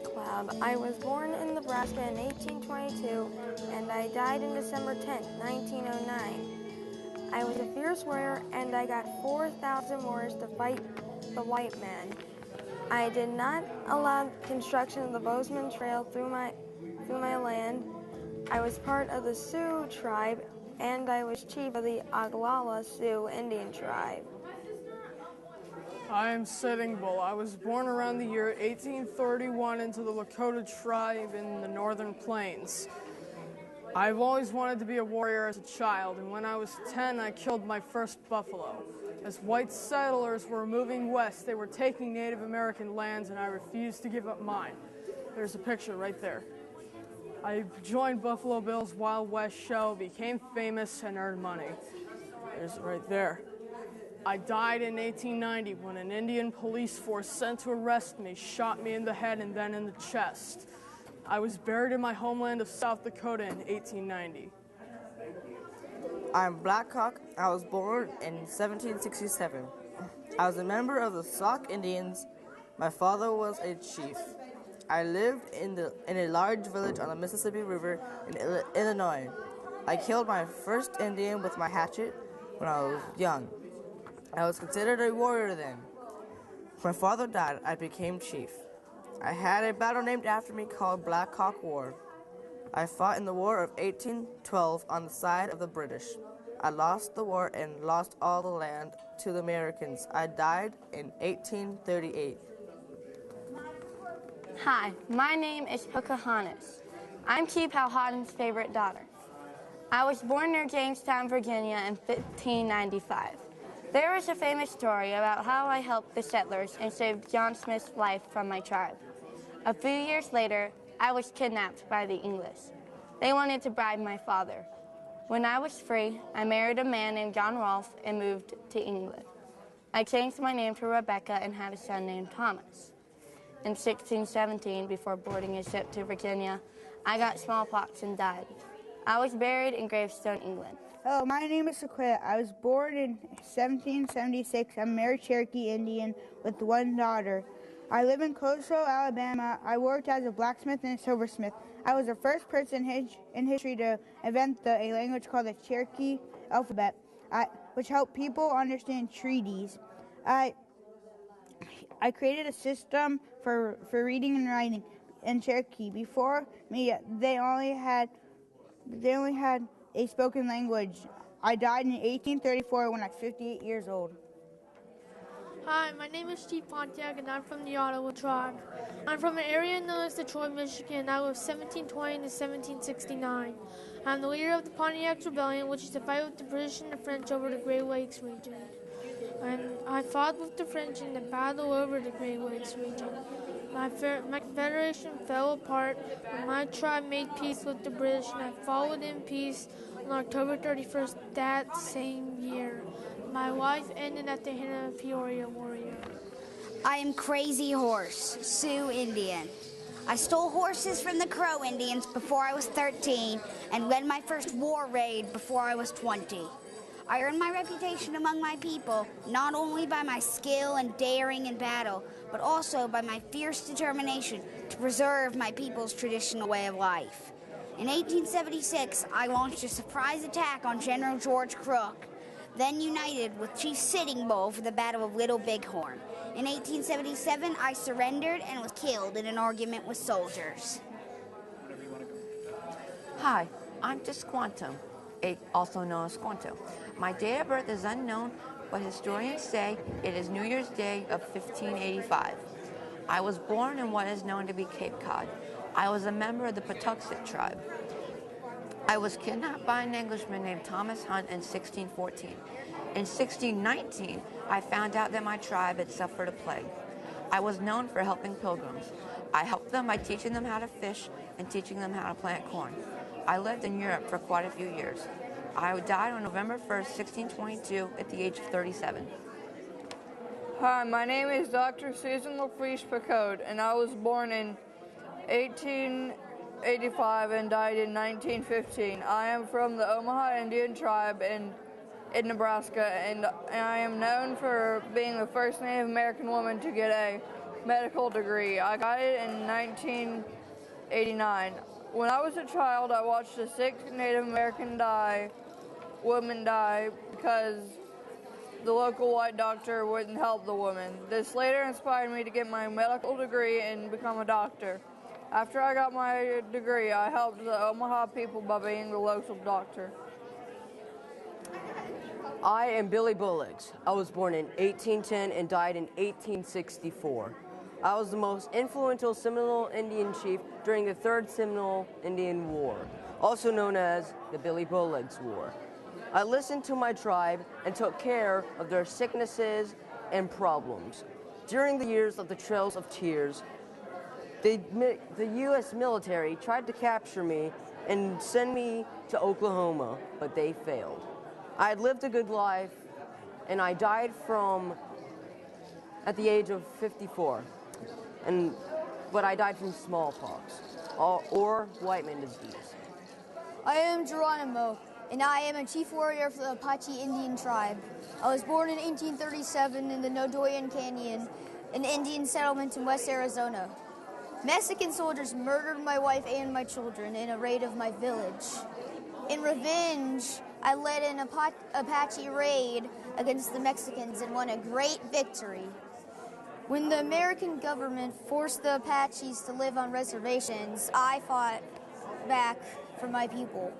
Cloud. I was born in Nebraska in 1822, and I died on December 10, 1909. I was a fierce warrior, and I got 4,000 warriors to fight the white man. I did not allow construction of the Bozeman Trail through my land. I was part of the Sioux tribe, and I was chief of the Oglala Sioux Indian tribe. I am Sitting Bull. I was born around the year 1831 into the Lakota tribe in the Northern Plains. I've always wanted to be a warrior as a child, and when I was 10, I killed my first buffalo. As white settlers were moving west, they were taking Native American lands, and I refused to give up mine. There's a picture right there. I joined Buffalo Bill's Wild West show, became famous, and earned money. There's it right there. I died in 1890 when an Indian police force sent to arrest me shot me in the head and then in the chest. I was buried in my homeland of South Dakota in 1890. I'm Black Hawk. I was born in 1767. I was a member of the Sauk Indians. My father was a chief. I lived in a large village on the Mississippi River in Illinois. I killed my first Indian with my hatchet when I was young. I was considered a warrior then. When my father died, I became chief. I had a battle named after me called Black Hawk War. I fought in the War of 1812 on the side of the British. I lost the war and lost all the land to the Americans. I died in 1838. Hi, my name is Pocahontas. I'm Chief Powhatan's favorite daughter. I was born near Jamestown, Virginia in 1595. There is a famous story about how I helped the settlers and saved John Smith's life from my tribe. A few years later, I was kidnapped by the English. They wanted to bribe my father. When I was free, I married a man named John Rolfe and moved to England. I changed my name to Rebecca and had a son named Thomas. In 1617, before boarding a ship to Virginia, I got smallpox and died. I was buried in Gravestone, England. Hello, my name is Sequoia. I was born in 1776. I'm a married Cherokee Indian with one daughter. I live in Coastal, Alabama. I worked as a blacksmith and a silversmith. I was the first person in history to invent a language called the Cherokee alphabet, which helped people understand treaties. I created a system for reading and writing in Cherokee. Before me, they only had a spoken language. I died in 1834 when I was 58 years old. Hi, my name is Stefan Tag, and I'm from the Ottawa tribe. I'm from an area known as Detroit, Michigan. I lived 1720 to 1769. I'm the leader of the Pontiac Rebellion, which is the fight with the British and the French over the Great Lakes region. And I fought with the French in the battle over the Great Lakes region. My confederation fell apart when my tribe made peace with the British, and I followed in peace on October 31st that same year. My life ended at the hand of a Peoria warrior. I am Crazy Horse, Sioux Indian. I stole horses from the Crow Indians before I was 13 and led my first war raid before I was 20. I earned my reputation among my people not only by my skill and daring in battle, but also by my fierce determination to preserve my people's traditional way of life. In 1876, I launched a surprise attack on General George Crook, then united with Chief Sitting Bull for the Battle of Little Bighorn. In 1877, I surrendered and was killed in an argument with soldiers. Hi, I'm Tisquantum, also known as Squanto. My date of birth is unknown, but historians say it is New Year's Day of 1585. I was born in what is known to be Cape Cod. I was a member of the Patuxet tribe. I was kidnapped by an Englishman named Thomas Hunt in 1614. In 1619, I found out that my tribe had suffered a plague. I was known for helping pilgrims. I helped them by teaching them how to fish and teaching them how to plant corn. I lived in Europe for quite a few years. I died on November 1st, 1622 at the age of 37. Hi, my name is Dr. Susan LaFreeze Picot, and I was born in 1885 and died in 1915. I am from the Omaha Indian tribe in Nebraska, and I am known for being the first Native American woman to get a medical degree. I got it in 1989. When I was a child, I watched a sick Native American woman die because the local white doctor wouldn't help the woman. This later inspired me to get my medical degree and become a doctor. After I got my degree, I helped the Omaha people by being the local doctor. I am Billy Bullock. I was born in 1810 and died in 1864. I was the most influential Seminole Indian chief during the Third Seminole Indian War, also known as the Billy Bullock War. I listened to my tribe and took care of their sicknesses and problems. During the years of the Trails of Tears, the U.S. military tried to capture me and send me to Oklahoma, but they failed. I had lived a good life, and I died at the age of 54, but I died from smallpox or white man disease. I am Geronimo, and I am a chief warrior for the Apache Indian tribe. I was born in 1837 in the Nodoyan Canyon, an Indian settlement in West Arizona. Mexican soldiers murdered my wife and my children in a raid of my village. In revenge, I led an Apache raid against the Mexicans and won a great victory. When the American government forced the Apaches to live on reservations, I fought back for my people.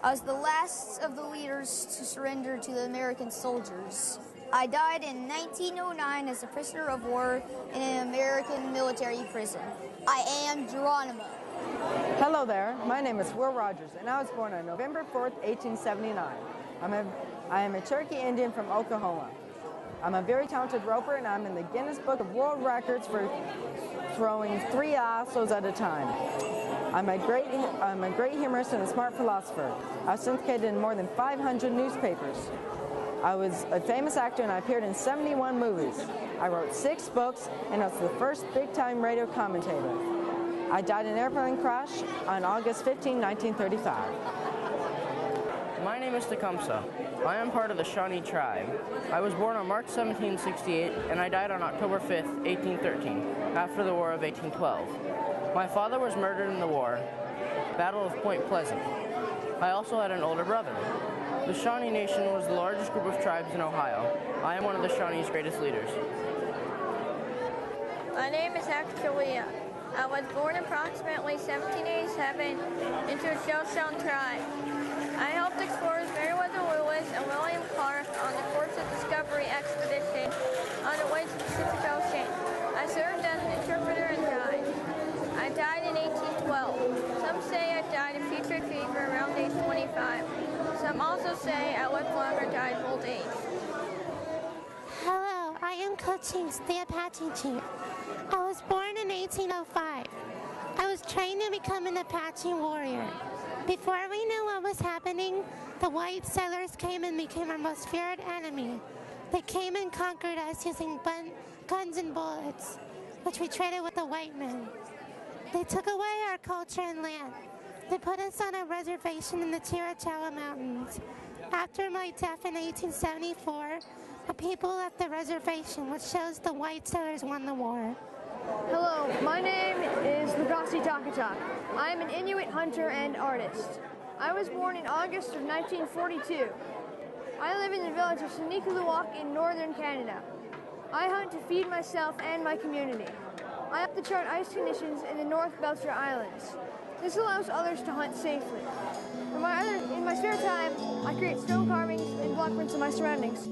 I was the last of the leaders to surrender to the American soldiers. I died in 1909 as a prisoner of war in an American military prison. I am Geronimo. Hello there, my name is Will Rogers, and I was born on November 4th, 1879. I am a Cherokee Indian from Oklahoma. I'm a very talented roper, and I'm in the Guinness Book of World Records for throwing 3 lassos at a time. I'm a great humorist and a smart philosopher. I've syndicated in more than 500 newspapers. I was a famous actor, and I appeared in 71 movies. I wrote 6 books, and I was the first big-time radio commentator. I died in an airplane crash on August 15, 1935. My name is Tecumseh. I am part of the Shawnee tribe. I was born on March 1768, and I died on October 5, 1813, after the War of 1812. My father was murdered in the war, Battle of Point Pleasant. I also had an older brother. The Shawnee Nation was the largest group of tribes in Ohio. I am one of the Shawnee's greatest leaders. My name is Hector. I was born approximately 1787 into a Shoshone tribe. I helped explorers Meriwether Lewis and William Clark on the Course of Discovery expedition on the way to the Pacific Ocean. I served as an interpreter and guide. I died in 1812. Some say I died of putrid fever around age 25. Some also say I lived longer and died of old age. Hello, I am Cochise, the Apache chief. I was born in 1805. I was trained to become an Apache warrior. Before we knew what was happening, the white settlers came and became our most feared enemy. They came and conquered us using guns and bullets, which we traded with the white men. They took away our culture and land. They put us on a reservation in the Chiricahua Mountains. After my death in 1874, the people left the reservation, which shows the white settlers won the war. Hello, my name is Drazi. I am an Inuit hunter and artist. I was born in August of 1942. I live in the village of Sneakalewak in northern Canada. I hunt to feed myself and my community. I have to chart ice conditions in the North Belcher Islands. This allows others to hunt safely. In my spare time, I create stone carvings and block prints of my surroundings.